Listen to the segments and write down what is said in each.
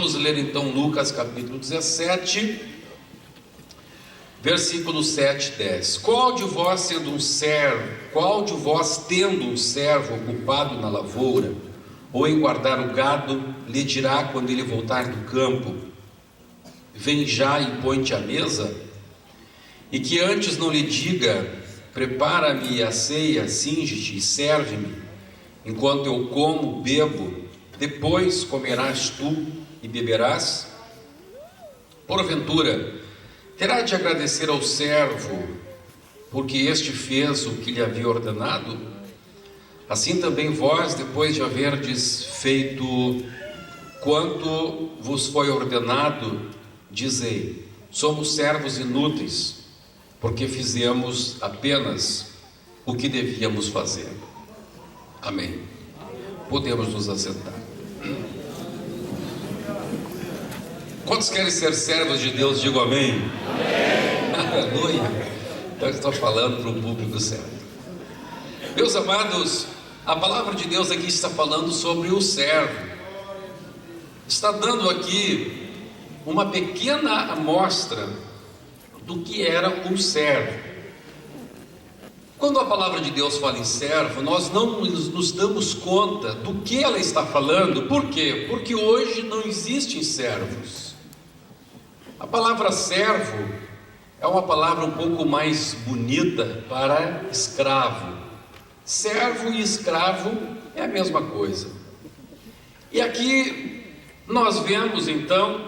Vamos ler então Lucas capítulo 17, versículos 7 e 10. Qual de vós tendo um servo ocupado na lavoura, ou em guardar o gado, lhe dirá quando ele voltar do campo: vem já e põe-te à mesa? E que antes não lhe diga: prepara-me a ceia, cinge-te e serve-me, enquanto eu como, bebo, depois comerás tu e beberás? Porventura, terá de agradecer ao servo, porque este fez o que lhe havia ordenado? Assim também vós, depois de haverdes feito quanto vos foi ordenado, dizei: somos servos inúteis, porque fizemos apenas o que devíamos fazer. Amém. Podemos nos assentar. Quantos querem ser servos de Deus? Digam amém. Aleluia. Então eu estou falando para o público certo. Meus amados, a palavra de Deus aqui está falando sobre o servo. Está dando aqui uma pequena amostra do que era um servo. Quando a palavra de Deus fala em servo, nós não nos damos conta do que ela está falando. Por quê? Porque hoje não existem servos. A palavra servo é uma palavra um pouco mais bonita para escravo. Servo e escravo é a mesma coisa. E aqui nós vemos então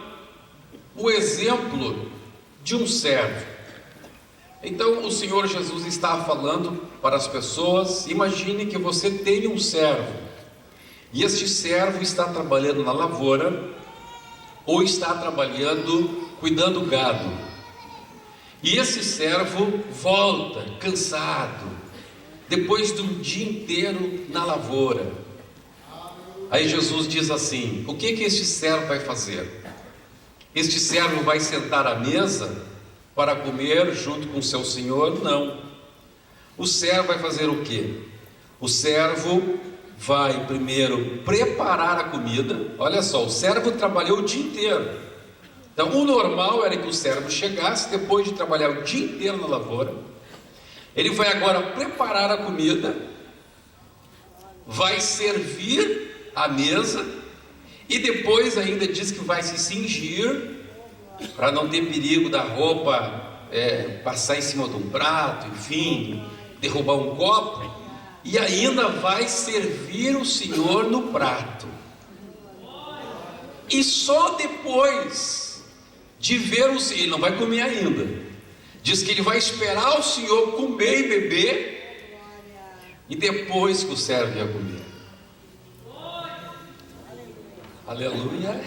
o exemplo de um servo. Então o Senhor Jesus está falando para as pessoas: imagine que você tem um servo, e este servo está trabalhando na lavoura, ou está trabalhando cuidando do gado, e esse servo volta cansado, depois de um dia inteiro na lavoura. Aí Jesus diz assim: o que este servo vai fazer? Este servo vai sentar à mesa para comer junto com seu senhor? Não. O servo vai fazer o quê? O servo vai primeiro preparar a comida. Olha só, o servo trabalhou o dia inteiro. Então o normal era que o servo chegasse depois de trabalhar o dia inteiro na lavoura. Ele vai agora preparar a comida, vai servir a mesa, e depois ainda diz que vai se cingir, para não ter perigo da roupa passar em cima de um prato, enfim, derrubar um copo, e ainda vai servir o Senhor no prato. E só depois de ver o Senhor, ele não vai comer ainda, diz que ele vai esperar o Senhor comer e beber, e depois que o servo ia comer. Aleluia.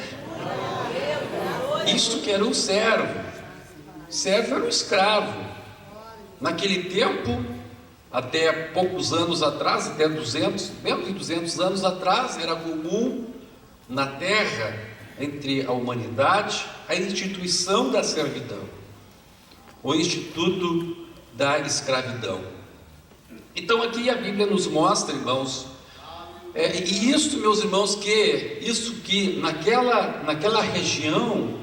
Isto que era um servo. Servo era um escravo. Naquele tempo, até poucos anos atrás, até 200, menos de 200 anos atrás, era comum na terra, entre a humanidade, a instituição da servidão, o instituto da escravidão. Então aqui a Bíblia nos mostra, irmãos, e isso, meus irmãos, que naquela região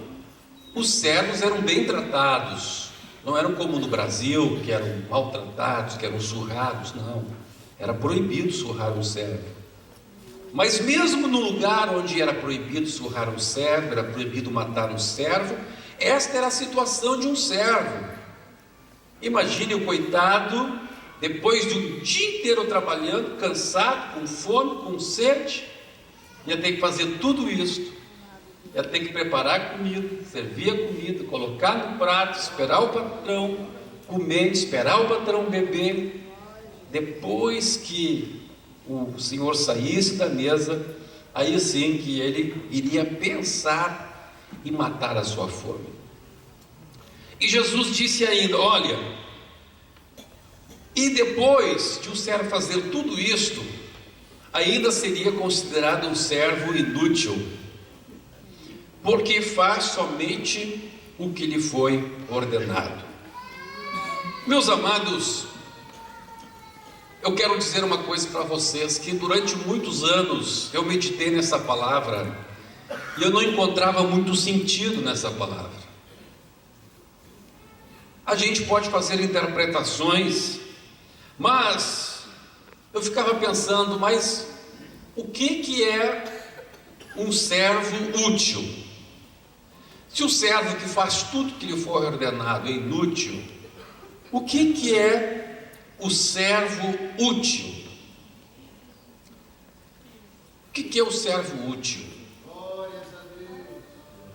os servos eram bem tratados. Não eram como no Brasil, que eram maltratados, que eram surrados. Não, era proibido surrar um servo. Mas mesmo no lugar onde era proibido surrar um servo, era proibido matar um servo, esta era a situação de um servo. Imagine o coitado, depois de um dia inteiro trabalhando, cansado, com fome, com sede, ia ter que fazer tudo isso. Ia ter que preparar a comida, servir a comida, colocar no prato, esperar o patrão comer, esperar o patrão beber. Depois que o Senhor saísse da mesa, aí sim que ele iria pensar em matar a sua fome. E Jesus disse ainda: olha, e depois de o servo fazer tudo isto, ainda seria considerado um servo inútil, porque faz somente o que lhe foi ordenado. Meus amados, eu quero dizer uma coisa para vocês, que durante muitos anos eu meditei nessa palavra, e eu não encontrava muito sentido nessa palavra. A gente pode fazer interpretações, mas eu ficava pensando, mas o que é um servo útil? Se o servo que faz tudo que lhe for ordenado é inútil, o que é o servo útil? O que é o servo útil?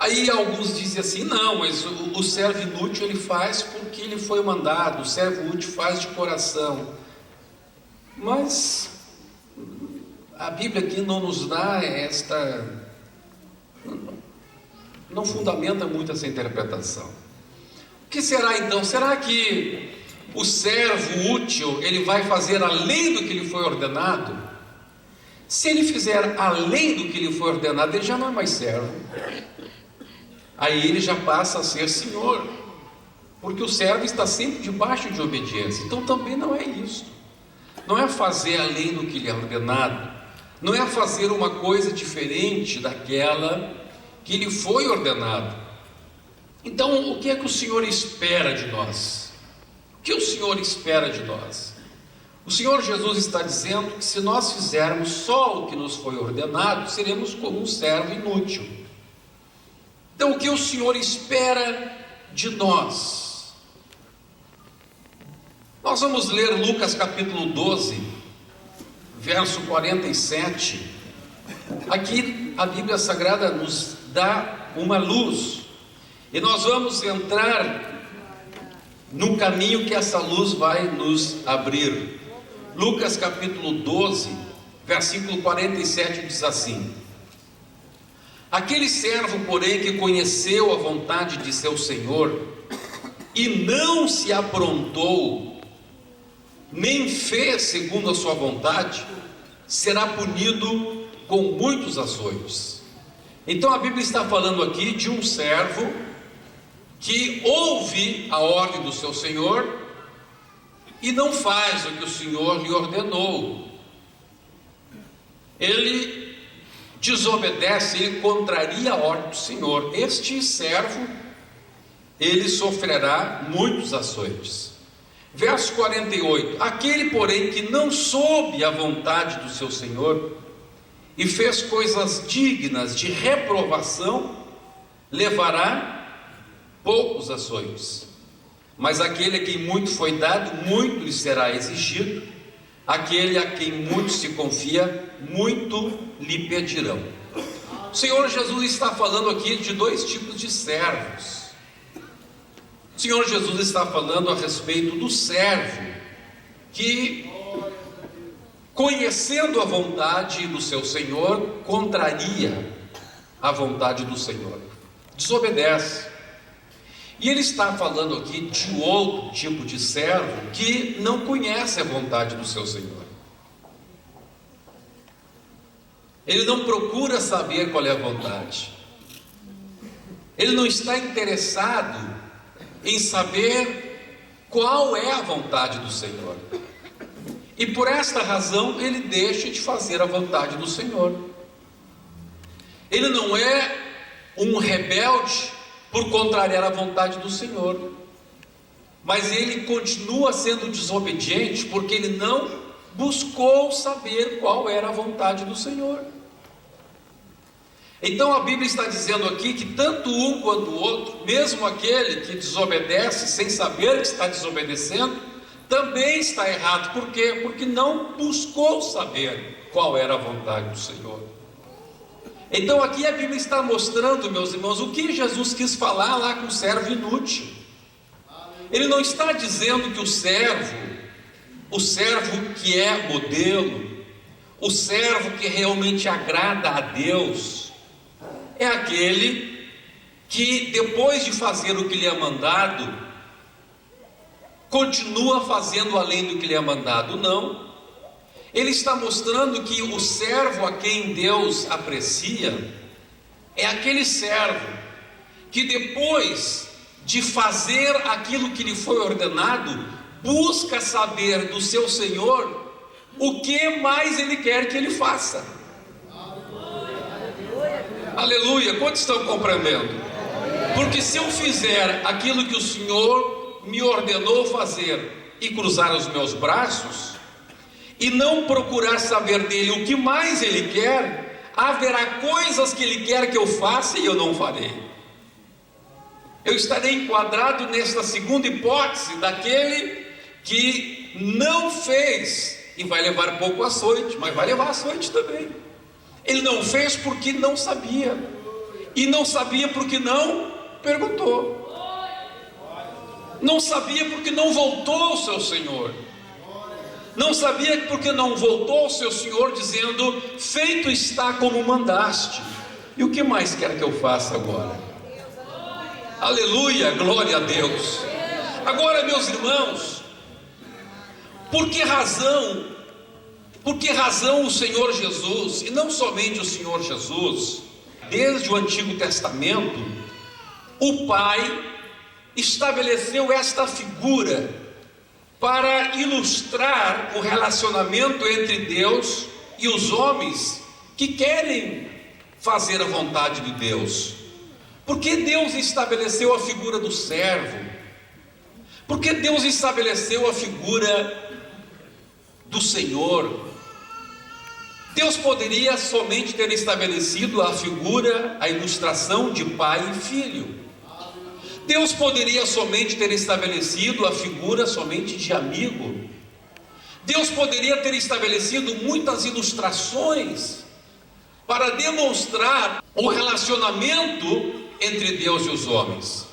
Aí alguns dizem assim, não, mas o servo inútil ele faz porque ele foi mandado, o servo útil faz de coração. Mas a Bíblia aqui não nos dá não fundamenta muito essa interpretação. O que será então? Será que o servo útil ele vai fazer além do que lhe foi ordenado? Se ele fizer além do que lhe foi ordenado, ele já não é mais servo. Aí ele já passa a ser senhor, porque o servo está sempre debaixo de obediência. Então também não é isso. Não é fazer além do que lhe é ordenado, não é fazer uma coisa diferente daquela que lhe foi ordenado. Então o que é que o Senhor espera de nós? O que o Senhor espera de nós? O Senhor Jesus está dizendo que se nós fizermos só o que nos foi ordenado, seremos como um servo inútil. Então o que o Senhor espera de nós? Nós vamos ler Lucas capítulo 12, verso 47. Aqui a Bíblia Sagrada nos dá uma luz, e nós vamos entrar no caminho que essa luz vai nos abrir. Lucas capítulo 12, versículo 47 diz assim: aquele servo, porém, que conheceu a vontade de seu senhor e não se aprontou, nem fez segundo a sua vontade, será punido com muitos açoites. Então a Bíblia está falando aqui de um servo que ouve a ordem do seu senhor e não faz o que o Senhor lhe ordenou. Ele desobedece, ele contraria a ordem do Senhor. Este servo, ele sofrerá muitos açoites. Verso 48: aquele, porém, que não soube a vontade do seu Senhor e fez coisas dignas de reprovação, levará poucos açoites. Mas aquele a quem muito foi dado, muito lhe será exigido. Aquele a quem muito se confia, muito lhe pedirão. O Senhor Jesus está falando aqui de dois tipos de servos. O Senhor Jesus está falando a respeito do servo que, conhecendo a vontade do seu Senhor, contraria a vontade do Senhor, desobedece. E ele está falando aqui de outro tipo de servo que não conhece a vontade do seu Senhor. Ele não procura saber qual é a vontade. Ele não está interessado em saber qual é a vontade do Senhor. E por esta razão ele deixa de fazer a vontade do Senhor. Ele não é um rebelde por contrariar a vontade do Senhor, mas ele continua sendo desobediente porque ele não buscou saber qual era a vontade do Senhor. Então a Bíblia está dizendo aqui que tanto um quanto o outro, mesmo aquele que desobedece sem saber que está desobedecendo, também está errado. Por quê? Porque não buscou saber qual era a vontade do Senhor. Então aqui a Bíblia está mostrando, meus irmãos, o que Jesus quis falar lá com o servo inútil. Ele não está dizendo que o servo que é modelo, o servo que realmente agrada a Deus, é aquele que depois de fazer o que lhe é mandado, continua fazendo além do que lhe é mandado. Não. Ele está mostrando que o servo a quem Deus aprecia é aquele servo que depois de fazer aquilo que lhe foi ordenado, busca saber do seu Senhor o que mais ele quer que ele faça. Aleluia, quantos estão compreendendo? Porque se eu fizer aquilo que o Senhor me ordenou fazer e cruzar os meus braços, e não procurar saber dele o que mais ele quer, haverá coisas que ele quer que eu faça e eu não farei. Eu estarei enquadrado nesta segunda hipótese, daquele que não fez e vai levar pouco açoite, mas vai levar açoite também. Ele não fez porque não sabia, e não sabia porque não perguntou, não sabia porque não voltou ao seu Senhor, não sabia porque não voltou ao seu Senhor dizendo: feito está como mandaste, e o que mais quer que eu faça agora? Aleluia, glória a Deus. Agora, meus irmãos, por que razão o Senhor Jesus, e não somente o Senhor Jesus, desde o Antigo Testamento, o Pai estabeleceu esta figura para ilustrar o relacionamento entre Deus e os homens que querem fazer a vontade de Deus? Por que Deus estabeleceu a figura do servo? Por que Deus estabeleceu a figura do Senhor? Deus poderia somente ter estabelecido a figura, a ilustração de pai e filho. Deus poderia somente ter estabelecido a figura somente de amigo. Deus poderia ter estabelecido muitas ilustrações para demonstrar o relacionamento entre Deus e os homens.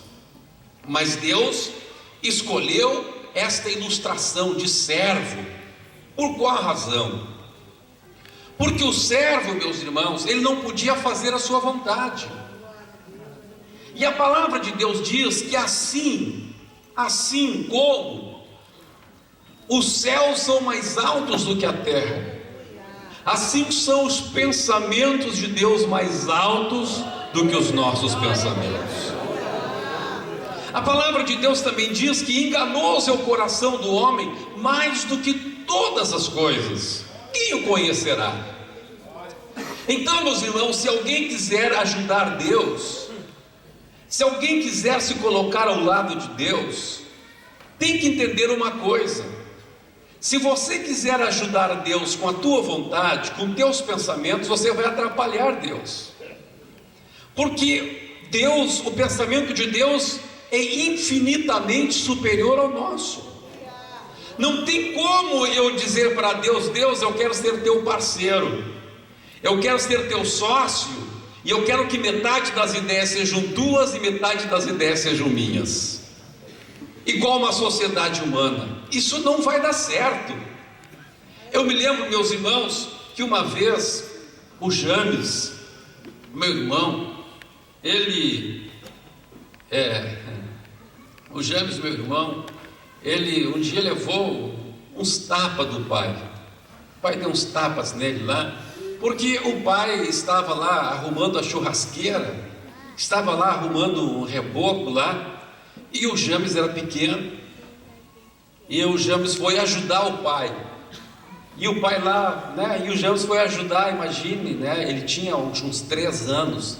Mas Deus escolheu esta ilustração de servo. Por qual razão? Porque o servo, meus irmãos, ele não podia fazer a sua vontade. E a palavra de Deus diz que assim como os céus são mais altos do que a terra, assim são os pensamentos de Deus mais altos do que os nossos pensamentos. A palavra de Deus também diz que enganoso é o coração do homem mais do que todas as coisas. Quem o conhecerá? Então, meus irmãos, se alguém quiser ajudar Deus, se alguém quiser se colocar ao lado de Deus, tem que entender uma coisa: se você quiser ajudar Deus com a tua vontade, com teus pensamentos, você vai atrapalhar Deus. Porque Deus, o pensamento de Deus é infinitamente superior ao nosso. Não tem como eu dizer para Deus: Deus, eu quero ser teu parceiro, eu quero ser teu sócio, e eu quero que metade das ideias sejam tuas e metade das ideias sejam minhas, igual uma sociedade humana. Isso não vai dar certo. Eu me lembro, meus irmãos, que uma vez o James, meu irmão, ele um dia levou uns tapas do pai. O pai deu uns tapas nele lá, porque o pai estava lá arrumando a churrasqueira, estava lá arrumando um reboco lá, e o James era pequeno, e o James foi ajudar o pai, e o pai lá, né, e o James foi ajudar, imagine, né, ele tinha uns 3 anos,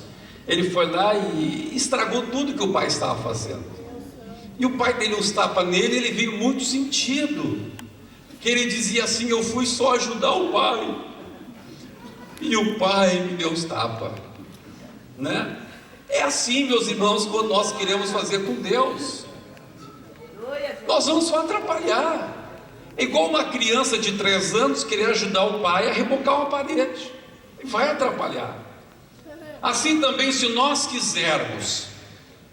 ele foi lá e estragou tudo que o pai estava fazendo, e o pai deu uns tapas nele, ele veio muito sentido, que ele dizia assim: eu fui só ajudar o pai, e o pai me deu uns tapas, né? É assim, meus irmãos, quando nós queremos fazer com Deus, nós vamos só atrapalhar. É igual uma criança de 3 anos querer ajudar o pai a rebocar uma parede, vai atrapalhar. Assim também, se nós quisermos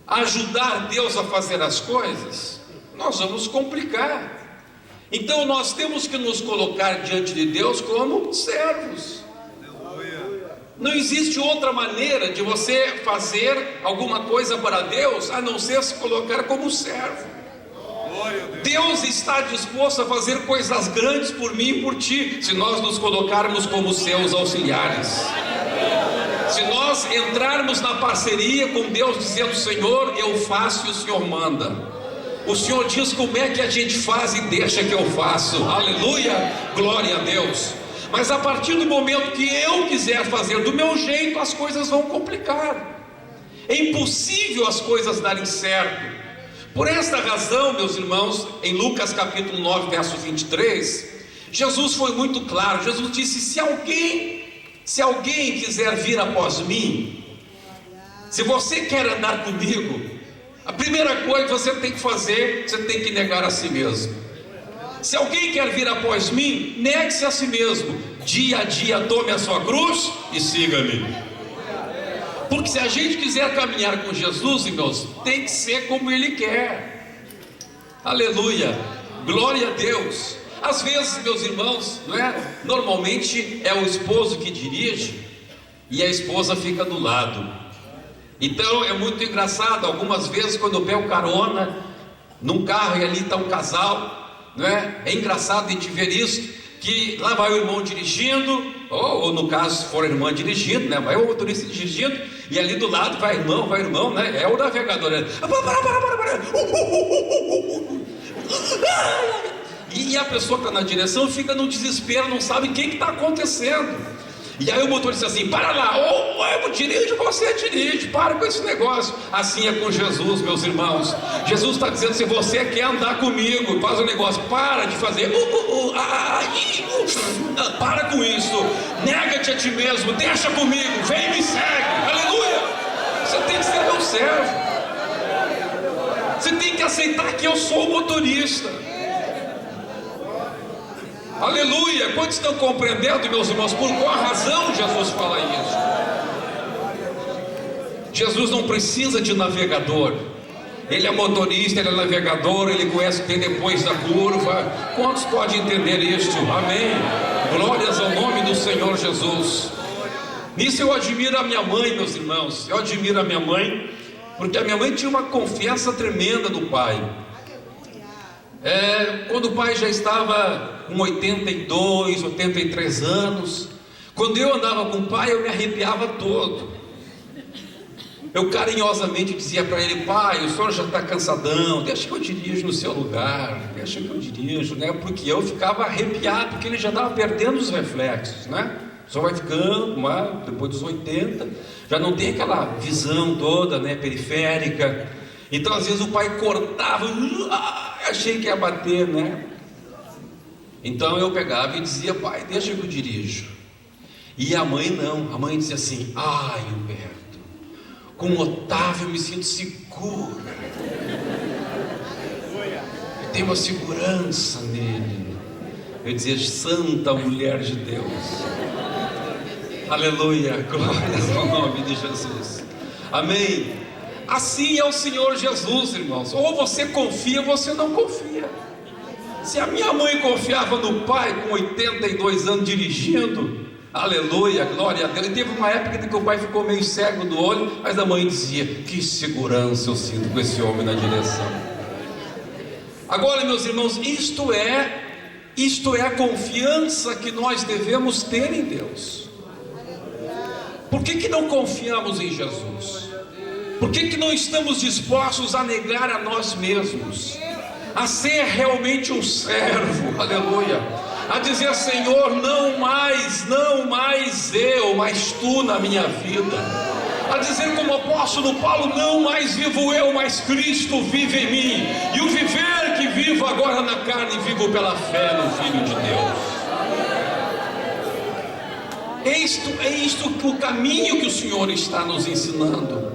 ajudar Deus a fazer as coisas, nós vamos complicar. Então nós temos que nos colocar diante de Deus como servos. Não existe outra maneira de você fazer alguma coisa para Deus a não ser se colocar como servo. Deus está disposto a fazer coisas grandes por mim e por ti, se nós nos colocarmos como seus auxiliares. Se nós entrarmos na parceria com Deus, dizendo: Senhor, eu faço e o Senhor manda. O Senhor diz como é que a gente faz e deixa que eu faço. Aleluia, glória a Deus. Mas a partir do momento que eu quiser fazer do meu jeito, as coisas vão complicar. É impossível as coisas darem certo. Por esta razão, meus irmãos, em Lucas capítulo 9, verso 23, Jesus foi muito claro. Jesus disse: se alguém quiser vir após mim, se você quer andar comigo, a primeira coisa que você tem que fazer, você tem que negar a si mesmo. Se alguém quer vir após mim, negue-se a si mesmo, dia a dia tome a sua cruz e siga-me. Porque se a gente quiser caminhar com Jesus, irmãos, tem que ser como Ele quer. Aleluia, glória a Deus. Às vezes, meus irmãos, não é? Normalmente é o esposo que dirige e a esposa fica do lado. Então é muito engraçado, algumas vezes quando eu pego carona num carro e ali está um casal, não é? É engraçado a gente ver isso, que lá vai o irmão dirigindo, ou no caso, se for a irmã dirigindo, né? Vai o motorista dirigindo, e ali do lado vai irmão, né? É o navegador, né? Para. E a pessoa que está na direção fica no desespero, não sabe o que está acontecendo. E aí o motorista assim: para lá, ou eu dirijo, você dirige, para com esse negócio. Assim é com Jesus, meus irmãos. Jesus está dizendo: se você quer andar comigo, faz o negócio, para de fazer, para com isso, nega-te a ti mesmo, deixa comigo, vem e me segue, aleluia. Você tem que ser meu servo, você tem que aceitar que eu sou o motorista. Aleluia, quantos estão compreendendo, meus irmãos, por qual razão Jesus fala isso? Jesus não precisa de navegador. Ele é motorista, ele é navegador, ele conhece o que tem depois da curva. Quantos podem entender isso? Amém, glórias ao nome do Senhor Jesus. Nisso eu admiro a minha mãe, meus irmãos. Eu admiro a minha mãe, porque a minha mãe tinha uma confiança tremenda no pai. Quando o pai já estava com 82, 83 anos, quando eu andava com o pai, eu me arrepiava todo. Eu carinhosamente dizia para ele: pai, o senhor já está cansadão, deixa que eu dirijo no seu lugar, deixa que eu dirijo, né? Porque eu ficava arrepiado, porque ele já estava perdendo os reflexos, né? O senhor vai ficando, depois dos 80, já não tem aquela visão toda, né, periférica. Então às vezes o pai cortava, achei que ia bater, né? Então eu pegava e dizia: pai, deixa que eu dirijo. E a mãe não, a mãe dizia assim: ai, Humberto, com o Otávio eu me sinto seguro, eu tenho uma segurança nele. Eu dizia: santa mulher de Deus, aleluia, glórias ao nome de Jesus, amém. Assim é o Senhor Jesus, irmãos. Ou você confia ou você não confia. Se a minha mãe confiava no pai com 82 anos dirigindo, aleluia, glória a Deus. E teve uma época em que o pai ficou meio cego do olho, mas a mãe dizia: que segurança eu sinto com esse homem na direção. Agora, meus irmãos, isto é a confiança que nós devemos ter em Deus. Por que não confiamos em Jesus? Por que não estamos dispostos a negar a nós mesmos, a ser realmente um servo, aleluia, a dizer: Senhor, não mais eu, mas Tu na minha vida, a dizer como o apóstolo Paulo: não mais vivo eu, mas Cristo vive em mim, e o viver que vivo agora na carne, vivo pela fé no Filho de Deus. É isto o caminho que o Senhor está nos ensinando.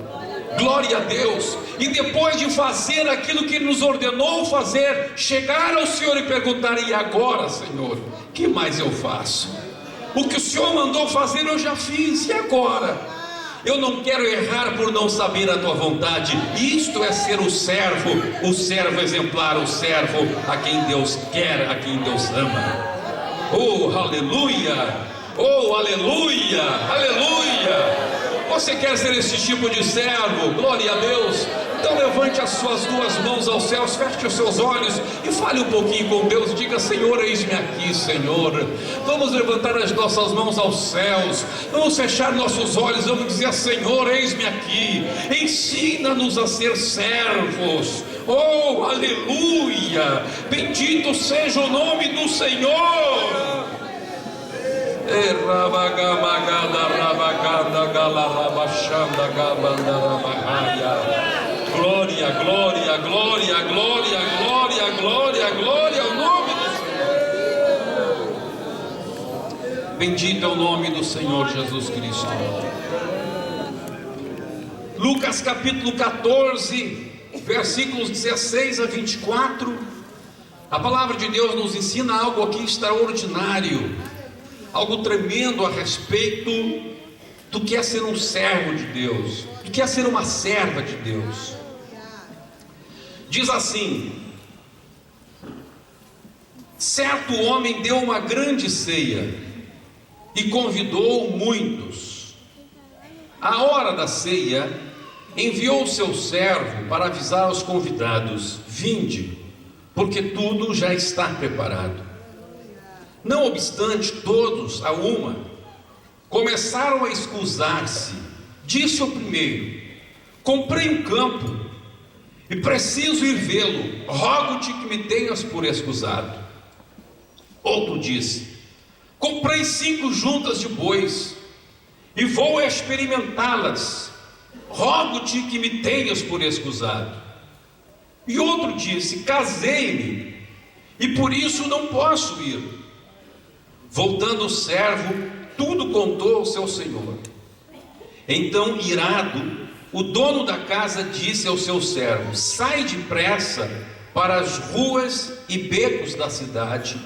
Glória a Deus. E depois de fazer aquilo que Ele nos ordenou fazer, chegar ao Senhor e perguntar: e agora, Senhor, o que mais eu faço? O que o Senhor mandou fazer eu já fiz, e agora? Eu não quero errar por não saber a Tua vontade. Isto é ser o servo exemplar, o servo a quem Deus quer, a quem Deus ama. Oh, aleluia! Oh, aleluia! Aleluia! Você quer ser esse tipo de servo? Glória a Deus. Então levante as suas duas mãos aos céus, feche os seus olhos e fale um pouquinho com Deus. Diga: Senhor, eis-me aqui, Senhor. Vamos levantar as nossas mãos aos céus, vamos fechar nossos olhos, vamos dizer: Senhor, eis-me aqui. Ensina-nos a ser servos. Oh, aleluia! Bendito seja o nome do Senhor. Glória, glória, glória, glória, glória, glória, glória ao nome do Senhor. Bendito é o nome do Senhor Jesus Cristo. Lucas capítulo 14, versículos 16 a 24. A palavra de Deus nos ensina algo aqui extraordinário, algo tremendo a respeito do que é ser um servo de Deus, do que é ser uma serva de Deus. Diz assim: certo homem deu uma grande ceia e convidou muitos. À hora da ceia, enviou o seu servo para avisar aos convidados: vinde, porque tudo já está preparado. Não obstante, todos a uma começaram a escusar-se. Disse o primeiro: comprei um campo e preciso ir vê-lo, rogo-te que me tenhas por escusado. Outro disse: comprei 5 juntas de bois e vou experimentá-las, rogo-te que me tenhas por escusado. E outro disse: casei-me e por isso não posso ir. Voltando o servo, tudo contou ao seu senhor. Então, irado, o dono da casa disse ao seu servo: sai depressa para as ruas e becos da cidade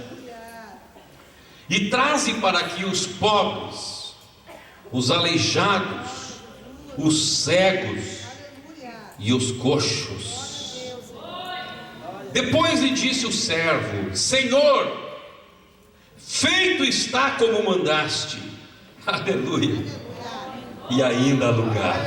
e traze para aqui os pobres, os aleijados, os cegos e os coxos. Depois lhe disse o servo: Senhor, feito está como mandaste. Aleluia. E ainda há lugar.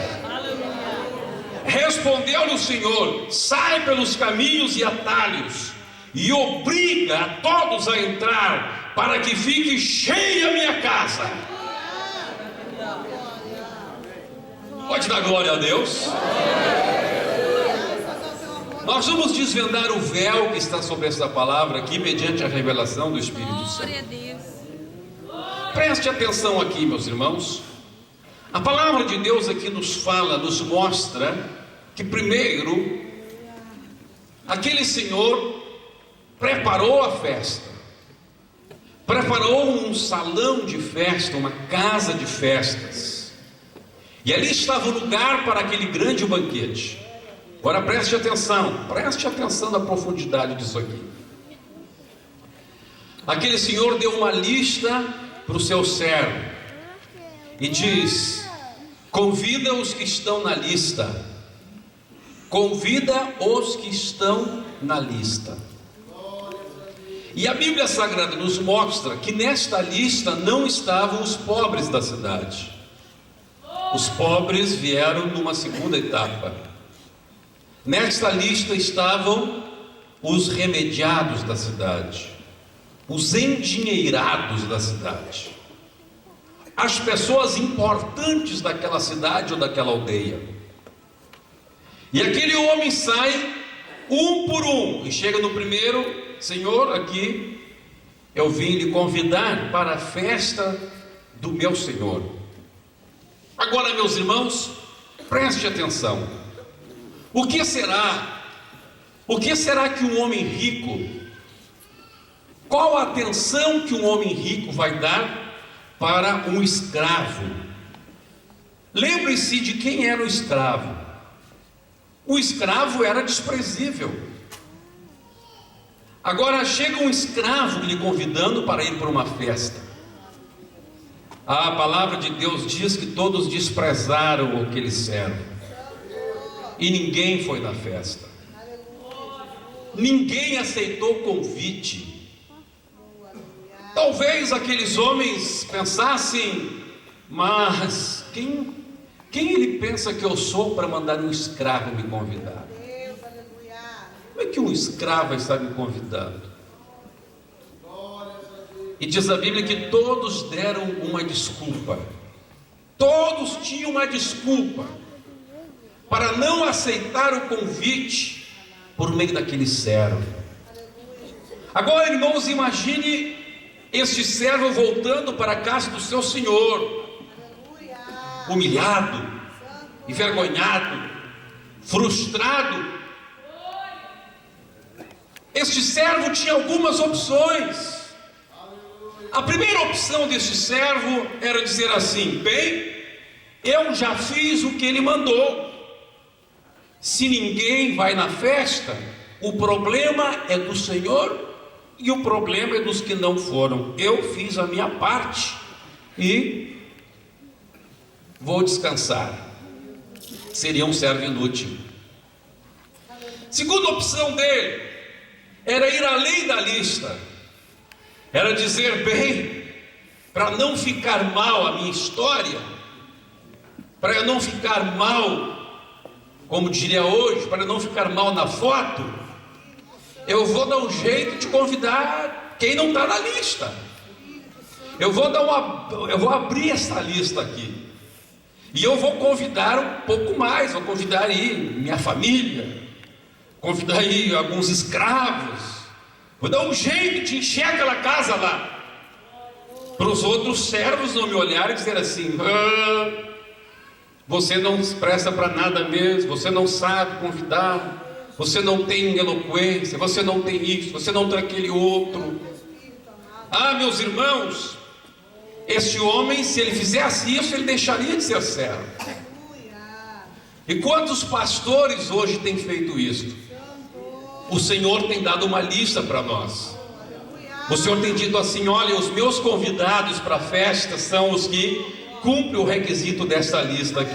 Respondeu-lhe o Senhor: sai pelos caminhos e atalhos e obriga a todos a entrar, para que fique cheia a minha casa. Pode dar glória a Deus? Nós vamos desvendar o véu que está sobre essa palavra aqui, mediante a revelação do Espírito Santo. Preste atenção aqui, meus irmãos. A palavra de Deus aqui nos fala, nos mostra que primeiro aquele senhor preparou a festa, preparou um salão de festa, uma casa de festas, e ali estava o lugar para aquele grande banquete. Agora preste atenção na profundidade disso aqui. Aquele senhor deu uma lista para o seu servo e diz: convida os que estão na lista. Convida os que estão na lista. E a Bíblia Sagrada nos mostra que nesta lista não estavam os pobres da cidade. Os pobres vieram numa segunda etapa. Nesta lista estavam os remediados da cidade, os endinheirados da cidade, as pessoas importantes daquela cidade ou daquela aldeia. E aquele homem sai um por um e chega no primeiro: Senhor, aqui eu vim lhe convidar para a festa do meu Senhor. Agora, meus irmãos, preste atenção. O que será que um homem rico, qual a atenção que um homem rico vai dar para um escravo? Lembre-se de quem era o escravo. O escravo era desprezível. Agora chega um escravo lhe convidando para ir para uma festa. A palavra de Deus diz que todos desprezaram aquele servo, e ninguém foi na festa. Ninguém aceitou o convite. Talvez aqueles homens pensassem: mas quem ele pensa que eu sou para mandar um escravo me convidar? Como é que um escravo está me convidando? E diz a Bíblia que todos deram uma desculpa. Todos tinham uma desculpa para não aceitar o convite por meio daquele servo. Agora, irmãos, imagine este servo voltando para a casa do seu senhor, humilhado, envergonhado, frustrado. Este servo tinha algumas opções. A primeira opção deste servo era dizer assim: bem, eu já fiz o que ele mandou. Se ninguém vai na festa, o problema é do Senhor e o problema é dos que não foram. Eu fiz a minha parte e vou descansar. Seria um servo inútil. Segunda opção dele era ir além da lista. Era dizer: bem, para não ficar mal a minha história, para eu não ficar mal, como diria hoje, para não ficar mal na foto, eu vou dar um jeito de convidar quem não está na lista. Eu vou abrir essa lista aqui, e eu vou convidar um pouco mais. Vou convidar aí minha família, convidar aí alguns escravos. Vou dar um jeito de encher aquela casa lá, para os outros servos não me olharem e dizer assim: você não se presta para nada mesmo, você não sabe convidar, você não tem eloquência, você não tem isso, você não tem aquele outro. Ah, meus irmãos, este homem, se ele fizesse isso, ele deixaria de ser servo. E quantos pastores hoje têm feito isso? O Senhor tem dado uma lista para nós. O Senhor tem dito assim: olha, os meus convidados para a festa são os que cumprem o requisito dessa lista aqui.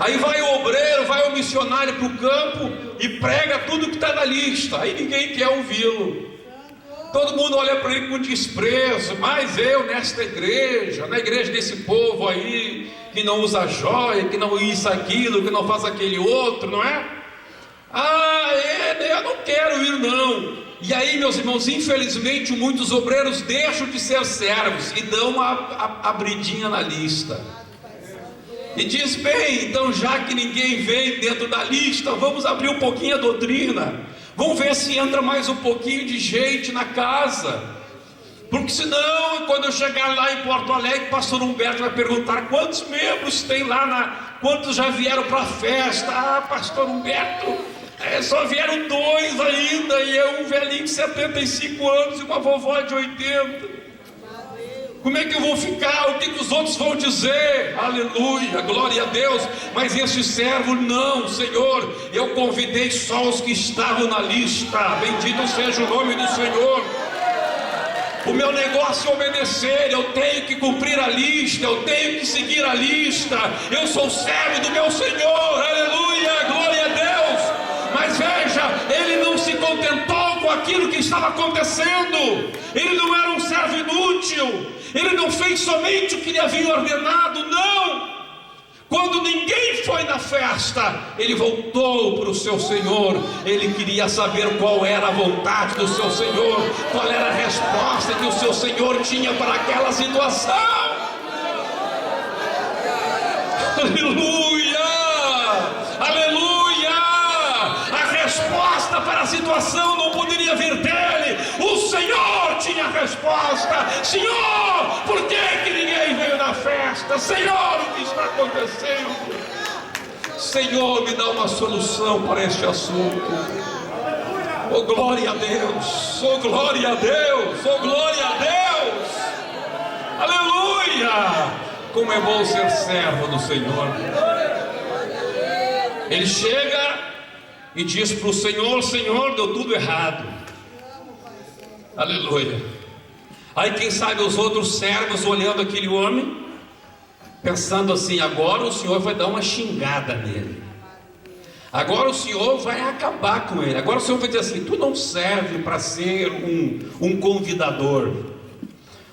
Aí vai o obreiro, vai o missionário para o campo e prega tudo que está na lista. Aí ninguém quer ouvi-lo. Todo mundo olha para ele com desprezo. Mas eu nesta igreja, na igreja desse povo aí, que não usa joia, que não isso, aquilo, que não faz aquele outro, não é? Eu não quero ir não. E aí, meus irmãos, infelizmente muitos obreiros deixam de ser servos e dão uma abridinha na lista. E diz: bem, então já que ninguém vem dentro da lista, vamos abrir um pouquinho a doutrina. Vamos ver se entra mais um pouquinho de gente na casa. Porque senão, quando eu chegar lá em Porto Alegre, o pastor Humberto vai perguntar: quantos membros tem lá, quantos já vieram para a festa? Ah, pastor Humberto, só vieram 2 ainda, e é um velhinho de 75 anos e uma vovó de 80. Como é que eu vou ficar? O que os outros vão dizer? Aleluia, glória a Deus. Mas este servo: não, Senhor, eu convidei só os que estavam na lista. Bendito seja o nome do Senhor. O meu negócio é obedecer, eu tenho que cumprir a lista, eu tenho que seguir a lista. Eu sou servo do meu Senhor, aleluia, glória a Deus. Mas veja, ele não se contentou com aquilo que estava acontecendo. Ele não era um servo inútil. Ele não fez somente o que lhe havia ordenado, não. Quando ninguém foi na festa, ele voltou para o seu Senhor. Ele queria saber qual era a vontade do seu Senhor, qual era a resposta que o seu Senhor tinha para aquela situação. Aleluia, aleluia. A resposta para a situação não poderia vir dele. O Senhor tinha a resposta. Senhor, por que ninguém veio na festa? Senhor, o que está acontecendo? Senhor, me dá uma solução para este assunto. Oh, glória a Deus, oh, glória a Deus, oh, glória a Deus. Aleluia. Como é bom ser servo do Senhor. Ele chega e diz para o Senhor: Senhor, deu tudo errado. Aleluia. Aí quem sabe os outros servos olhando aquele homem, pensando assim: agora o Senhor vai dar uma xingada nele, agora o Senhor vai acabar com ele, agora o Senhor vai dizer assim: tu não serve para ser um convidador,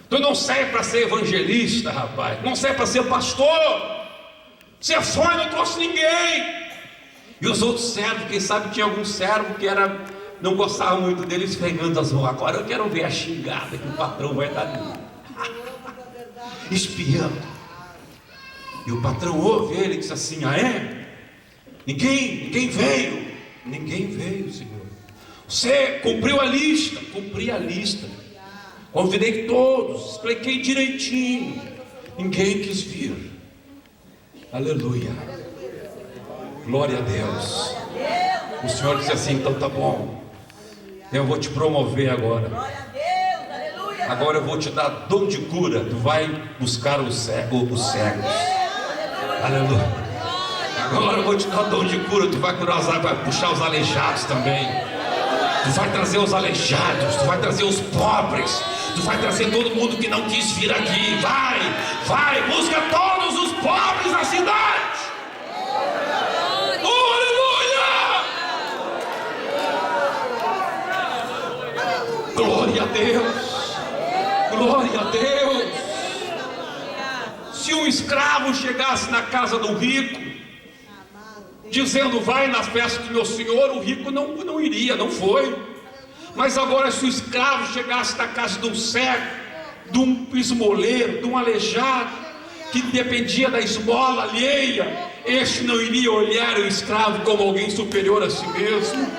tu não serve para ser evangelista, rapaz, não serve para ser pastor, você foi e não trouxe ninguém. E os outros servos, quem sabe tinha algum servo que não gostava muito dele, esfregando as mãos: agora eu quero ver a xingada que o patrão vai dar nele. Espiando. E o patrão ouve ele e diz assim: ah, é? Ninguém veio? Ninguém veio, Senhor. Você cumpriu a lista? Cumpri a lista. Convidei todos, expliquei direitinho. Ninguém quis vir. Aleluia. Glória a Deus. O Senhor disse assim: então tá bom, eu vou te promover agora. Agora eu vou te dar dom de cura. Tu vai buscar os cegos. Aleluia. Agora eu vou te dar dom de cura. Tu vai curar vai puxar os aleijados também. Tu vai trazer os aleijados. Tu vai trazer os pobres. Tu vai trazer todo mundo que não quis vir aqui. Vai, busca todos os pobres da cidade. Oh, aleluia! Glória a Deus. Glória a Deus. Se um escravo chegasse na casa do rico, dizendo: vai na festa do meu senhor, o rico não iria, não foi. Mas agora, se o escravo chegasse na casa de um cego, de um esmoleiro, de um aleijado, que dependia da esmola alheia, este não iria olhar o escravo como alguém superior a si mesmo.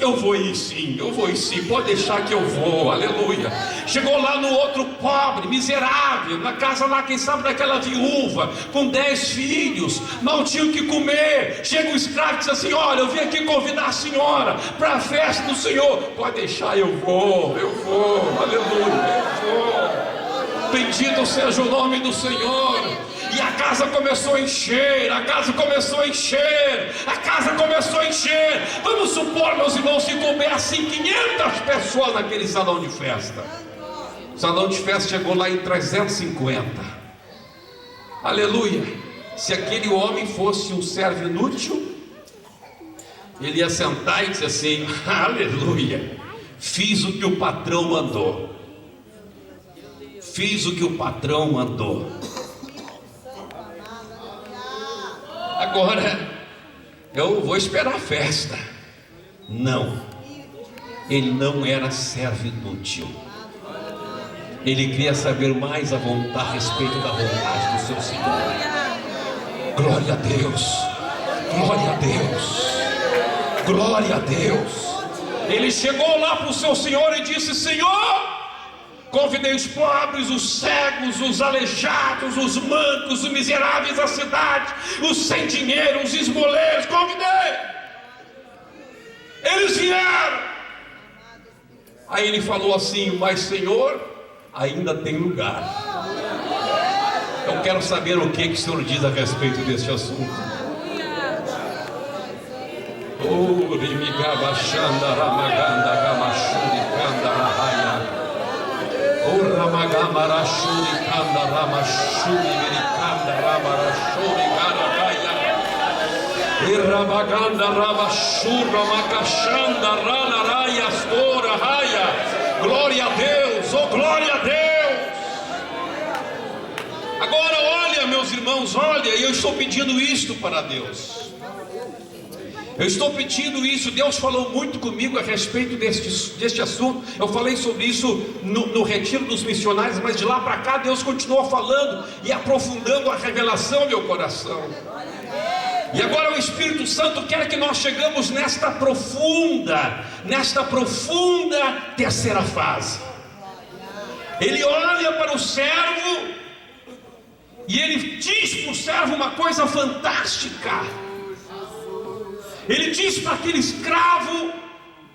Eu vou ir sim, pode deixar que eu vou, aleluia. Chegou lá no outro pobre, miserável, na casa lá, quem sabe, daquela viúva, com 10 filhos, mal tinha o que comer. Chega o escravo e diz assim: olha, eu vim aqui convidar a senhora para a festa do Senhor. Pode deixar, eu vou, aleluia, eu vou. Bendito seja o nome do Senhor. E a casa começou a encher, Vamos supor, meus irmãos, que coubessem 500 pessoas naquele salão de festa. O salão de festa chegou lá em 350. Aleluia. Se aquele homem fosse um servo inútil, ele ia sentar e dizer assim: aleluia, fiz o que o patrão mandou. Agora eu vou esperar a festa. Não, ele não era servo inútil. Ele queria saber mais a respeito da vontade do seu Senhor. Glória a Deus, glória a Deus, glória a Deus. Ele chegou lá para o seu Senhor e disse: Senhor, convidei os pobres, os cegos, os aleijados, os mancos, os miseráveis da cidade, os sem dinheiro, os esmoleiros, convidei. Eles vieram. Aí ele falou assim: mas Senhor, ainda tem lugar. Eu quero saber o que o Senhor diz a respeito deste assunto. Oh, Rimigabashanda Ramaganda Gamashuri Kanda Rahaya. Oh, Ramagamarashuri Kanda Ramashuri Virikanda Ramarashuri Garahaya. Irabaganda Ramashura Makashanda Ranaraya Stora Raya. Glória a Deus, oh glória a Deus. Agora olha, meus irmãos, olha, eu estou pedindo isto para Deus. Eu estou pedindo isso. Deus falou muito comigo a respeito deste assunto. Eu falei sobre isso no retiro dos missionários, mas de lá para cá Deus continua falando e aprofundando a revelação no meu coração. E agora o Espírito Santo quer que nós chegamos nesta profunda terceira fase. Ele olha para o servo e ele diz para o servo uma coisa fantástica. Ele diz para aquele escravo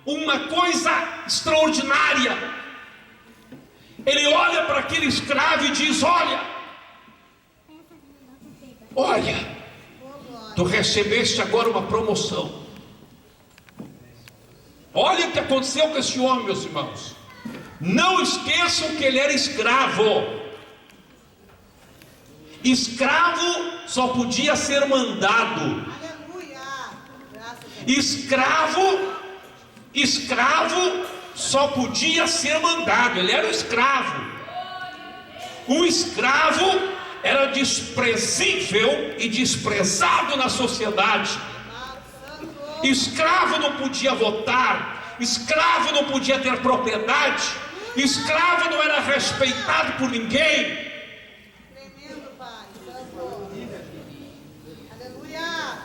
uma coisa extraordinária. Ele olha para aquele escravo e diz: olha, tu recebeste agora uma promoção. Olha o que aconteceu com esse homem, meus irmãos. Não esqueçam que ele era escravo. Escravo só podia ser mandado. Escravo só podia ser mandado. Ele era um escravo. Um escravo era desprezível e desprezado na sociedade. Escravo não podia votar. Escravo não podia ter propriedade. Escravo não era respeitado por ninguém. Aleluia.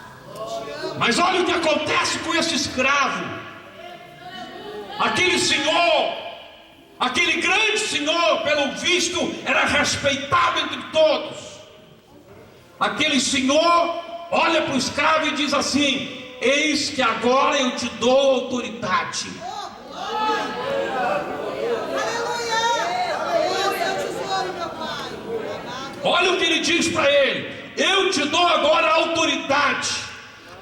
Mas olha o que acontece com esse escravo. Aquele senhor, aquele grande senhor, pelo visto, era respeitado entre todos. Aquele senhor olha para o escravo e diz assim: eis que agora eu te dou autoridade. Olha o que ele diz para ele: eu te dou agora autoridade.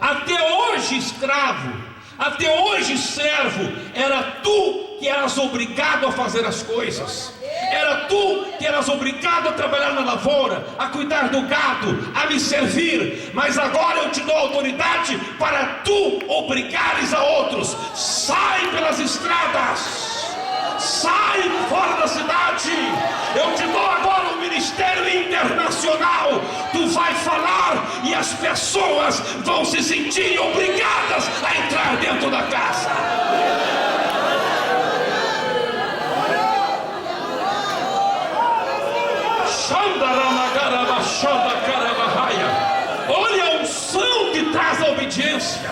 Até hoje, escravo, até hoje, servo, era tu que eras obrigado a fazer as coisas. Era tu que eras obrigado a trabalhar na lavoura, a cuidar do gado, a me servir. Mas agora eu te dou autoridade para tu obrigares a outros. Sai pelas estradas, sai fora da cidade. Eu te dou agora um ministério internacional. Tu vai falar e as pessoas vão se sentir obrigadas a entrar dentro da casa. Olha a unção que traz a obediência.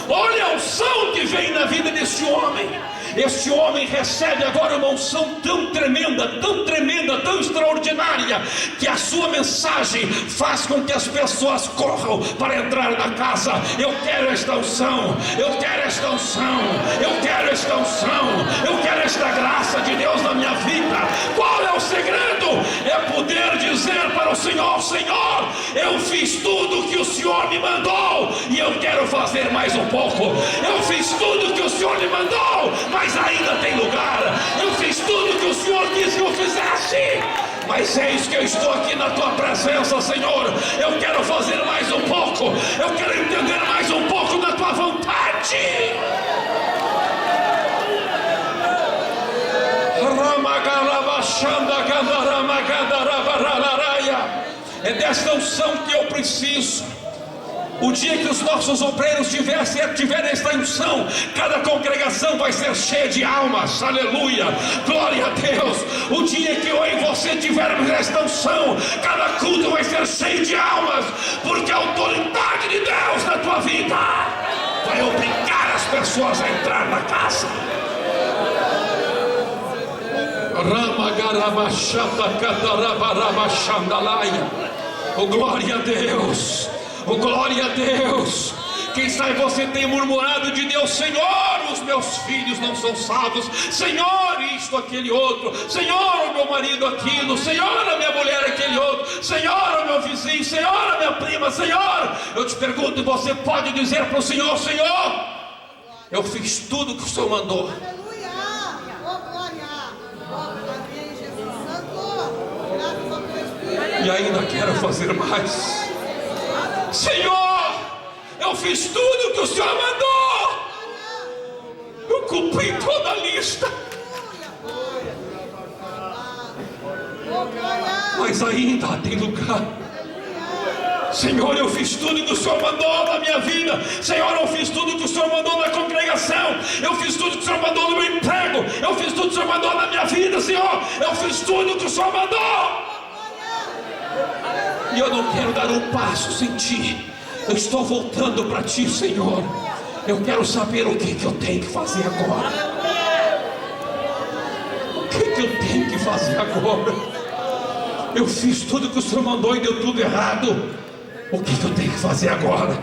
Olha a unção que vem na vida desse homem. Este homem recebe agora uma unção tão tremenda, tão extraordinária, que a sua mensagem faz com que as pessoas corram para entrar na casa. Eu quero esta unção, eu quero esta unção, eu quero esta unção, eu quero esta graça de Deus na minha vida. Qual é o segredo? É poder dizer para o Senhor: Senhor, eu fiz tudo que o Senhor me mandou e eu quero fazer mais um pouco. Eu fiz tudo que o Senhor me mandou, mas ainda tem lugar. Eu fiz tudo que o Senhor disse que eu fizesse, mas eis que eu estou aqui na tua presença, Senhor. Eu quero fazer mais um pouco, eu quero entender mais um pouco da tua vontade. É desta unção que eu preciso. O dia que os nossos obreiros tiverem esta unção, cada congregação vai ser cheia de almas. Aleluia, glória a Deus. O dia que eu e você tivermos esta unção, cada culto vai ser cheio de almas, porque a autoridade de Deus na tua vida vai obrigar as pessoas a entrar na casa. Oh, glória a Deus. Oh, glória a Deus. Quem sabe você tem murmurado de Deus: Senhor, os meus filhos não são salvos. Senhor, isto, aquele outro. Senhor, o meu marido aquilo. Senhor, a minha mulher aquele outro. Senhor, o meu vizinho. Senhor, a minha prima. Senhor, eu te pergunto, você pode dizer para o Senhor: Senhor, eu fiz tudo que o Senhor mandou. E ainda quero fazer mais. Senhor, eu fiz tudo que o Senhor mandou. Eu cumpri toda a lista, mas ainda tem lugar. Senhor, eu fiz tudo que o Senhor mandou na minha vida. Senhor, eu fiz tudo que o Senhor mandou na congregação. Eu fiz tudo que o Senhor mandou no meu emprego. Eu fiz tudo que o Senhor mandou na minha vida, Senhor. Eu fiz tudo que o Senhor mandou, e eu não quero dar um passo sem Ti. Eu estou voltando para Ti, Senhor. Eu quero saber o que eu tenho que fazer agora. O que eu tenho que fazer agora? Eu fiz tudo que o Senhor mandou e deu tudo errado. O que eu tenho que fazer agora?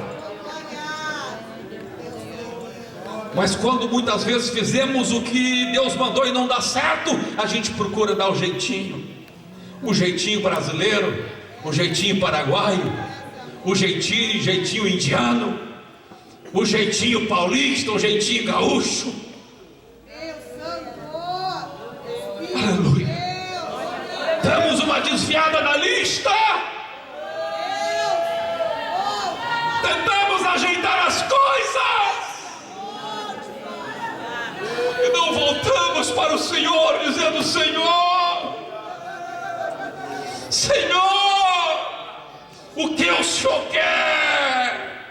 Mas quando muitas vezes fizemos o que Deus mandou e não dá certo, a gente procura dar o jeitinho brasileiro, o jeitinho paraguaio, o jeitinho indiano, o jeitinho paulista, o jeitinho gaúcho. Aleluia. Damos uma desviada na lista. Tentamos ajeitar as coisas e não voltamos para o Senhor dizendo: Senhor, o que o Senhor quer?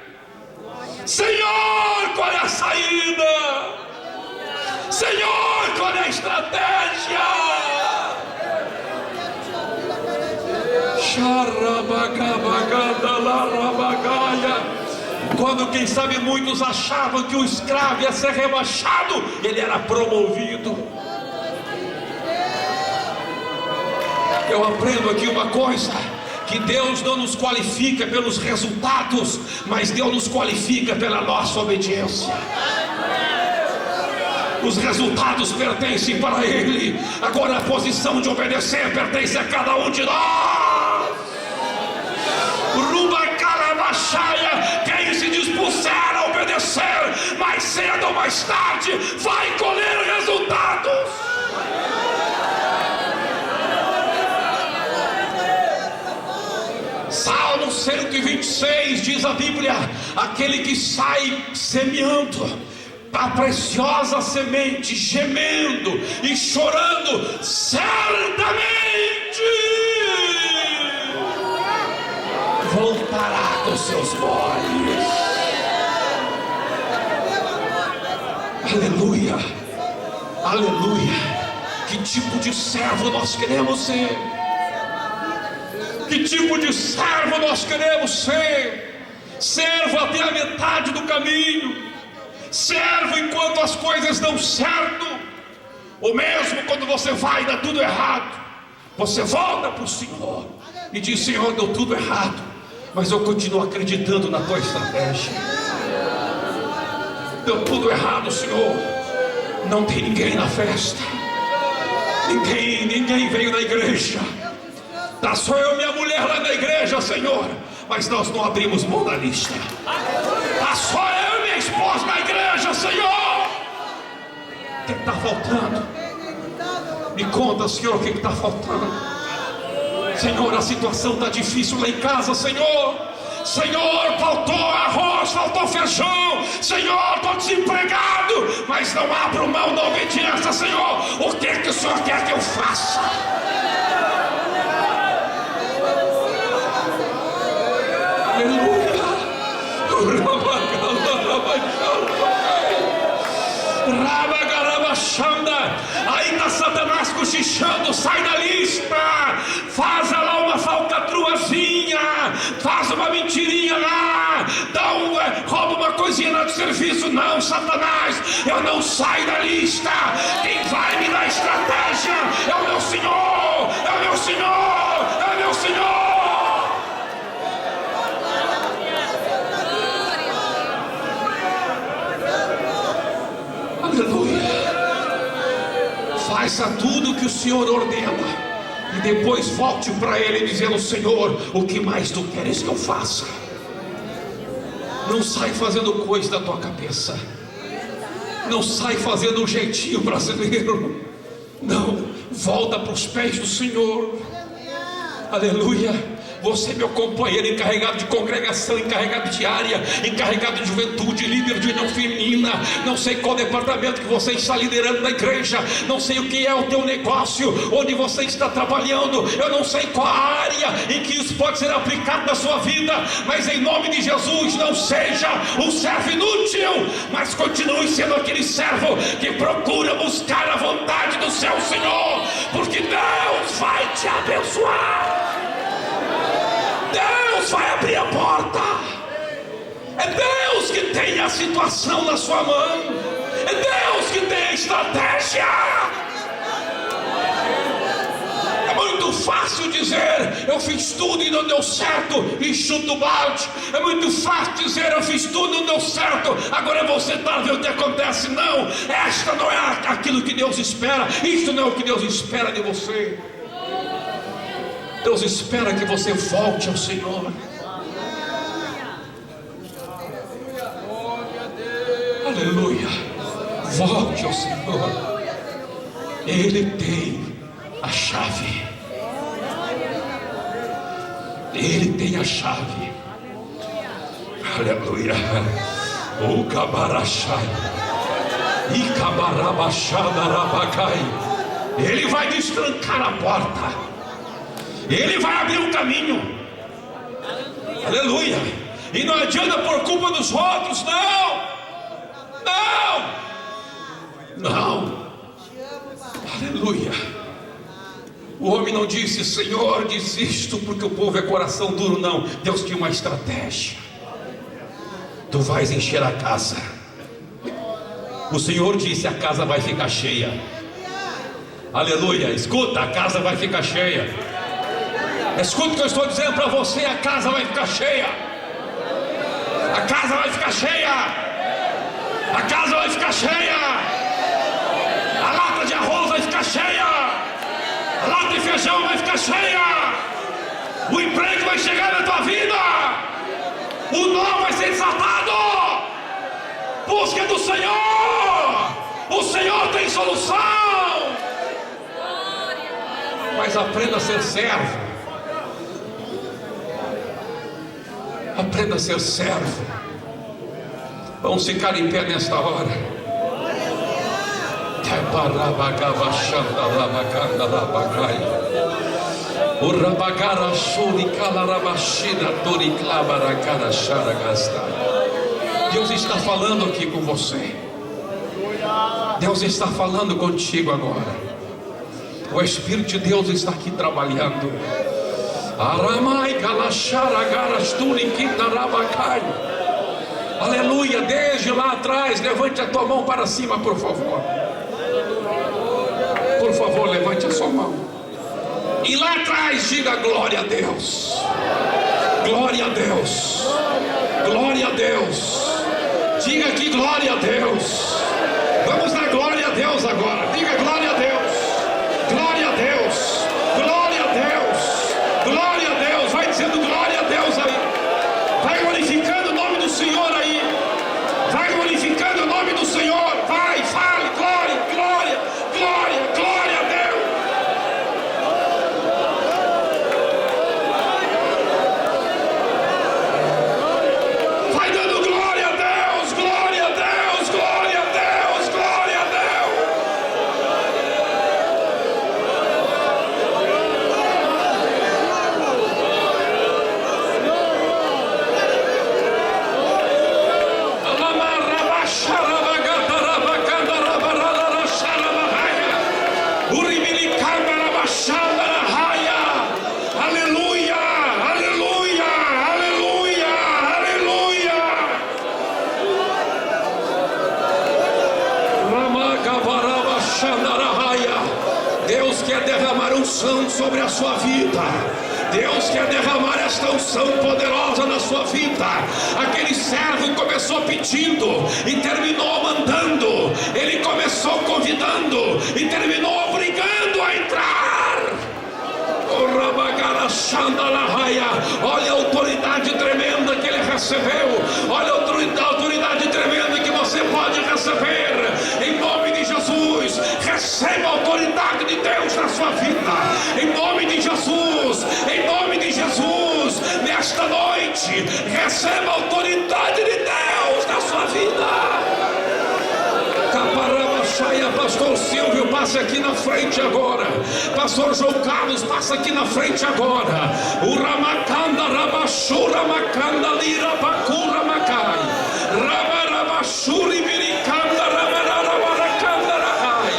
Senhor, qual é a saída? Senhor, qual é a estratégia? quando, quem sabe, muitos achavam que o escravo ia ser rebaixado, ele era promovido. Eu aprendo aqui uma coisa: que Deus não nos qualifica pelos resultados, mas Deus nos qualifica pela nossa obediência. Os resultados pertencem para Ele, agora a posição de obedecer pertence a cada um de nós. Ruba Calabachaia, quem se dispuser a obedecer, mais cedo ou mais tarde vai colher resultados. Salmo 126 diz a Bíblia: aquele que sai semeando a preciosa semente, gemendo e chorando, certamente voltará com seus molhos. Aleluia, aleluia. Que tipo de servo nós queremos ser? Que tipo de servo nós queremos ser? Servo até a metade do caminho, servo enquanto as coisas dão certo, ou mesmo quando você vai dar tudo errado, você volta para o Senhor e diz: Senhor, deu tudo errado, mas eu continuo acreditando na tua estratégia. Deu tudo errado, Senhor, não tem ninguém na festa, ninguém veio na igreja, tá só eu e minha mulher lá na igreja, Senhor, mas nós não abrimos mão da lista. Tá só eu e minha esposa na igreja, Senhor. O que está faltando? Me conta, Senhor, o que está faltando? Senhor, a situação está difícil lá em casa, Senhor. Senhor, faltou arroz, faltou feijão. Senhor, estou desempregado, mas não abro mão da obediência, Senhor. O que o Senhor quer que eu faça? Aleluia. Aí está Satanás cochichando: sai da lista, faz lá uma falcatruazinha, faz uma mentirinha lá, rouba uma coisinha lá de serviço. Não, Satanás, eu não saio da lista. Quem vai me dar estratégia é o meu Senhor, é o meu Senhor, é o meu Senhor. Aleluia. Faça tudo o que o Senhor ordena e depois volte para Ele dizendo: Senhor, o que mais tu queres que eu faça? Não sai fazendo coisa da tua cabeça, não sai fazendo um jeitinho brasileiro, não, volta para os pés do Senhor. Aleluia. Você, meu companheiro, encarregado de congregação, encarregado de área, encarregado de juventude, líder de união feminina, não sei qual departamento que você está liderando na igreja, não sei o que é o teu negócio, onde você está trabalhando, eu não sei qual a área em que isso pode ser aplicado na sua vida, mas em nome de Jesus, não seja um servo inútil, mas continue sendo aquele servo que procura buscar a vontade do seu Senhor, porque Deus vai te abençoar. Deus vai abrir a porta. É Deus que tem a situação na sua mão. É Deus que tem a estratégia. É muito fácil dizer: eu fiz tudo e não deu certo, e chuta o balde. É muito fácil dizer: eu fiz tudo e não deu certo, agora eu vou sentar ver o que acontece. Não, esta não é aquilo que Deus espera. Isto não é o que Deus espera de você. Deus espera que você volte ao Senhor. Aleluia. Volte ao Senhor. Ele tem a chave. Ele tem a chave. Aleluia. O cabarachai. E cabarabachadarabagai. Ele vai destrancar a porta. Ele vai abrir um caminho. Aleluia. E não adianta por culpa dos outros. Não. Aleluia. O homem não disse: Senhor, desisto porque o povo é coração duro. Não, Deus tinha uma estratégia. tu vais encher a casa. O Senhor disse: a casa vai ficar cheia. Aleluia, escuta, a casa vai ficar cheia. Escuta o que eu estou dizendo para você: a casa vai ficar cheia. A casa vai ficar cheia. A casa vai ficar cheia. A lata de arroz vai ficar cheia. A lata de feijão vai ficar cheia. O emprego vai chegar na tua vida. O nó vai ser desatado. Busca do Senhor. O Senhor tem solução. Mas aprenda a ser servo. Aprenda a ser servo. Vamos ficar em pé nesta hora. Deus está falando aqui com você. Deus está falando contigo agora. O Espírito de Deus está aqui trabalhando. Aleluia. Desde lá atrás, levante a tua mão para cima, por favor. Por favor, levante a sua mão. E lá atrás diga: glória a Deus. Glória a Deus. Glória a Deus. Diga aqui: glória a Deus. Vamos dar glória a Deus agora. Diga: glória a Deus. Glória a Deus. Glória a Deus. Glória a Deus. Vai dizendo glória a Deus aí. Vai glorificando o nome do Senhor aí. Vai glorificando o nome do Senhor. Vai, fale: glória, glória, glória, glória a Deus. Vai dando glória a Deus, glória a Deus, glória a Deus, glória a Deus. Aleluia, aleluia, aleluia, aleluia. Deus quer derramar unção sobre a sua vida. Deus quer derramar esta unção poderosa na sua vida. Aquele servo começou pedindo e terminou mandando. Ele começou convidando e terminou obrigando a entrar. Olha a autoridade tremenda que ele recebeu. Olha a autoridade tremenda que você pode receber. Em nome de Jesus, receba a autoridade de Deus na sua vida. Em nome de Jesus, em nome de Jesus, nesta noite, receba a autoridade de Deus na sua vida. Pastor Silvio, passa aqui na frente agora. Pastor João Carlos, passa aqui na frente agora. O Ramakanda Rabashura Makanda Lira Bakura Makai Rabarabashuri Birikanda Rabarabakanda Rahai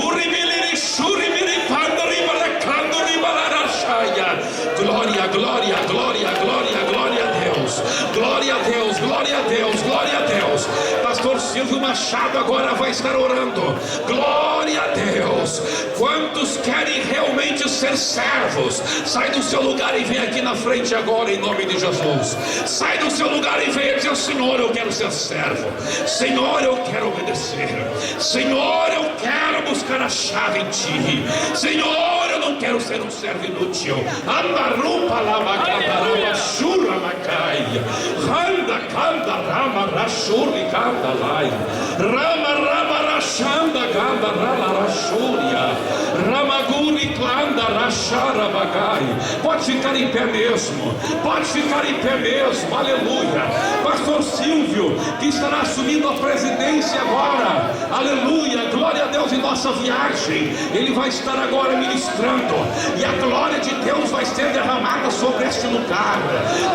Uribili Shuri Birikanda Ribarakanda Ribarashaya. Glória, glória, glória, glória, glória a Deus. Glória a Deus, glória a Deus, glória a Deus. Pastor Silvio Machado agora vai estar orando. Glória a Deus. Quantos querem realmente ser servos? Sai do seu lugar e vem aqui na frente agora, em nome de Jesus. Sai do seu lugar e venha dizer: Senhor, eu quero ser servo. Senhor, eu quero obedecer. Senhor, eu quero buscar a chave em Ti. Senhor, eu não quero ser um servo inútil. Amarupa lava cabarama shura macai. Randa canda rama rashuri canda lai. Rama rama rashanda canda rama rashuria. Ramaguri clando rachara bagai. Pode ficar em pé mesmo. Pode ficar em pé mesmo. Aleluia. Pastor Silvio, que estará assumindo a presidência agora. Aleluia. Glória a Deus em nossa viagem. Ele vai estar agora ministrando. E a glória de Deus vai ser derramada sobre este lugar.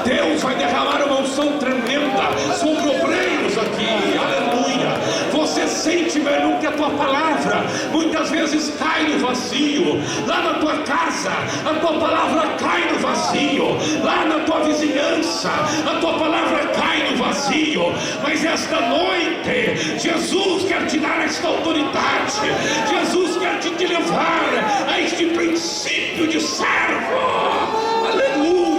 Deus vai derramar uma unção tremenda sobre obreiros aqui. Aleluia. Você sente melhor que a tua palavra muitas vezes cai no vazio. Lá na tua casa, a tua palavra cai no vazio. Lá na tua vizinhança, a tua palavra cai no vazio. Mas esta noite, Jesus quer te dar esta autoridade. Jesus quer te levar a este princípio de servo. Aleluia.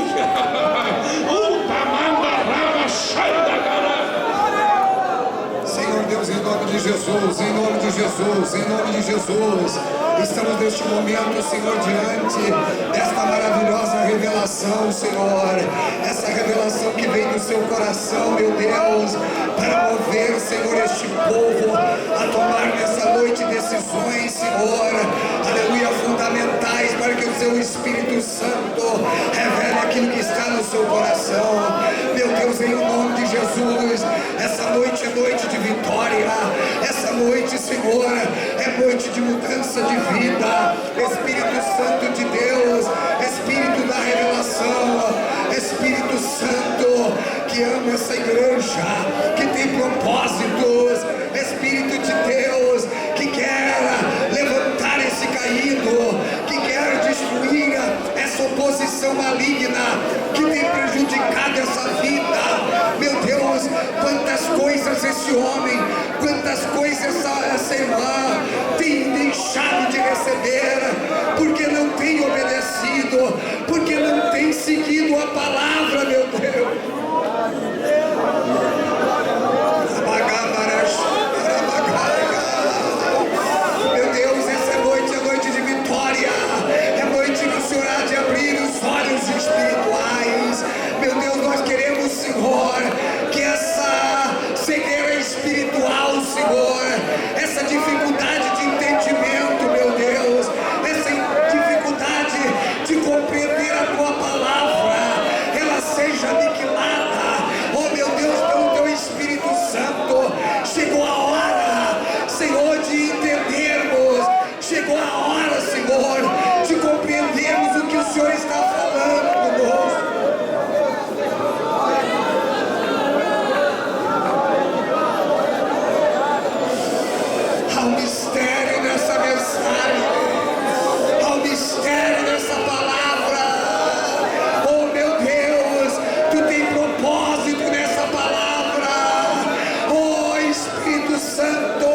Senhor Deus, em nome de Jesus, em nome de Jesus, em nome de Jesus, estamos neste momento, Senhor, diante desta maravilhosa revelação, Senhor, essa revelação que vem do seu coração, meu Deus, para mover, Senhor, este povo a tomar nessa noite decisões, Senhor, aleluia, fundamentais para que o seu Espírito Santo revele aquilo que está no seu coração. Meu Deus, em nome de Jesus, essa noite é noite de vitória, essa noite, Senhor, é noite de mudança de vida. Espírito Santo de Deus, Espírito da revelação, Espírito Santo que ama essa igreja, que tem propósitos, Espírito de Deus que quer levantar esse caído, que quer destruir essa oposição maligna que tem prejudicado essa vida. Meu Deus, quantas coisas esse homem, quantas coisas essa irmã tem deixado de receber, porque não tem obedecido, porque não tem seguido a palavra, meu Deus. Meu Deus, essa noite é noite de vitória, é noite que o Senhor há de abrir os olhos espirituais. Meu Deus, nós queremos, Senhor, que essa cegueira espiritual, Senhor, essa dificuldade de entendimento, meu Deus, essa dificuldade de compreender a tua palavra, ela seja aniquilada. Oh meu Deus, pelo teu Espírito Santo, chegou a hora, Senhor, de entendermos, chegou a hora, Senhor, de compreendermos o que o Senhor está falando conosco. Há um mistério nessa mensagem, há um mistério nessa palavra. Oh meu Deus, tu tem propósito nessa palavra. Oh Espírito Santo,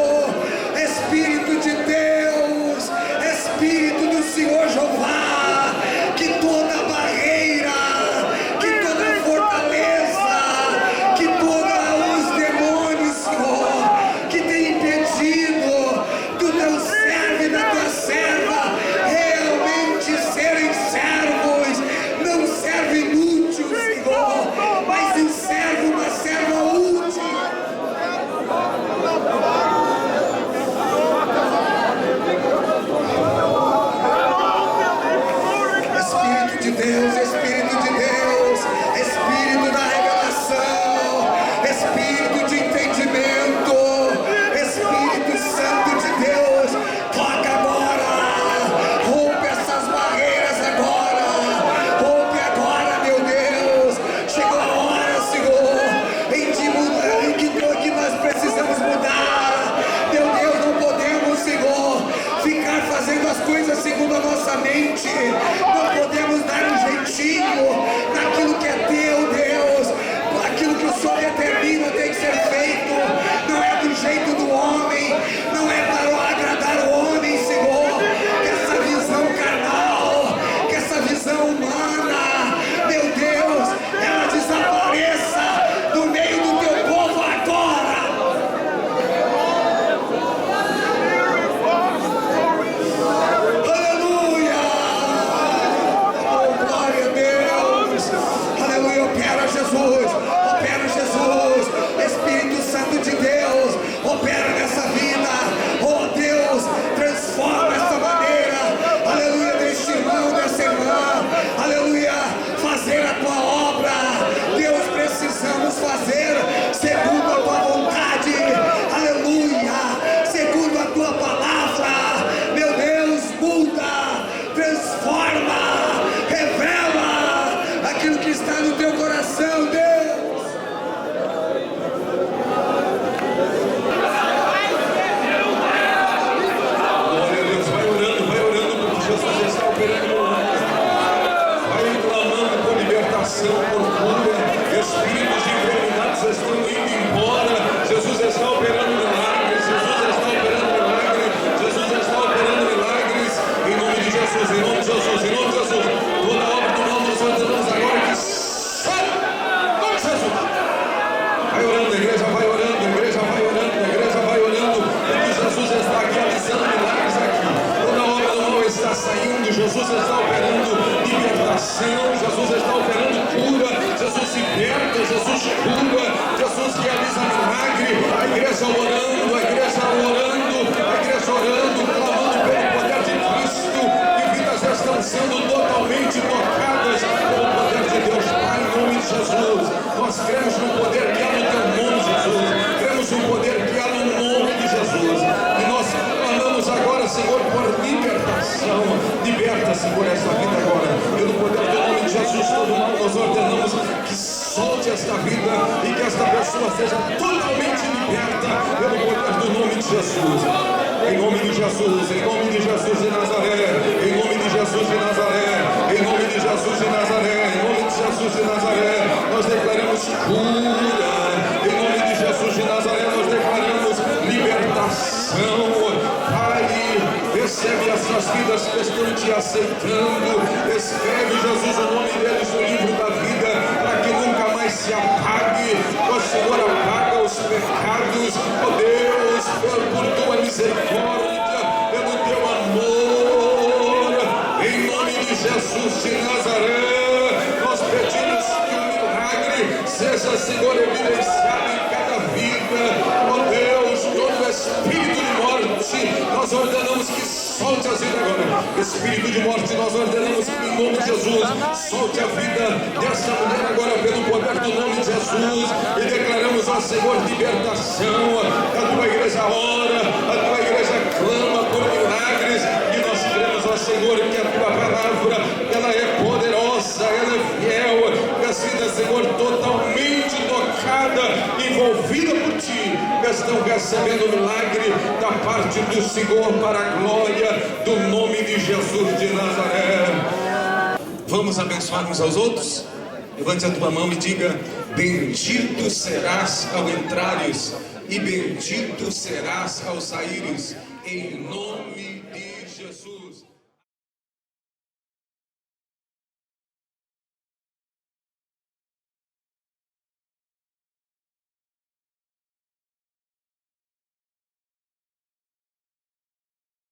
Espírito de Deus, Espírito do Senhor Jeová, que toda barreira, que toda fortaleza, que todos os demônios, Senhor, que tem impedido do teu servo e da tua serva realmente serem servos, não servo inútil, Senhor, mas um servo, uma serva útil. pessoa seja totalmente liberta pelo poder do nome de Jesus. Em nome de Jesus, em nome de Jesus de Nazaré, em nome de Jesus de Nazaré, em nome de Jesus de Nazaré, em nome de Jesus de Nazaré, nós declaramos cura. Em nome de Jesus de Nazaré, nós declaramos libertação. Pai, recebe essas vidas que estão te aceitando. Escreve, Jesus, o nome deles no livro da vida, para que nunca mais se apague. O Senhor apaga os pecados, ó Deus, por tua misericórdia, pelo teu amor. Em nome de Jesus de Nazaré, nós pedimos que o milagre seja, Senhor, evidenciado em cada vida. Ó Deus, todo espírito de morte, nós ordenamos que solte a vida agora. Espírito de morte, nós ordenamos que em nome de Jesus solte a vida dessa mulher agora pelo poder do nome de Jesus, e declaramos ao Senhor libertação. A tua igreja ora, a tua igreja clama por milagres, e nós cremos ao Senhor que a tua palavra, ela é poderosa, ela é fiel, que as vidas, Senhor, totalmente tocada, envolvida por ti, estão recebendo milagre da parte do Senhor para a glória do nome de Jesus de Nazaré. Vamos abençoar uns aos outros? Levante a tua mão e diga: bendito serás ao entrares e bendito serás ao saíres, em nome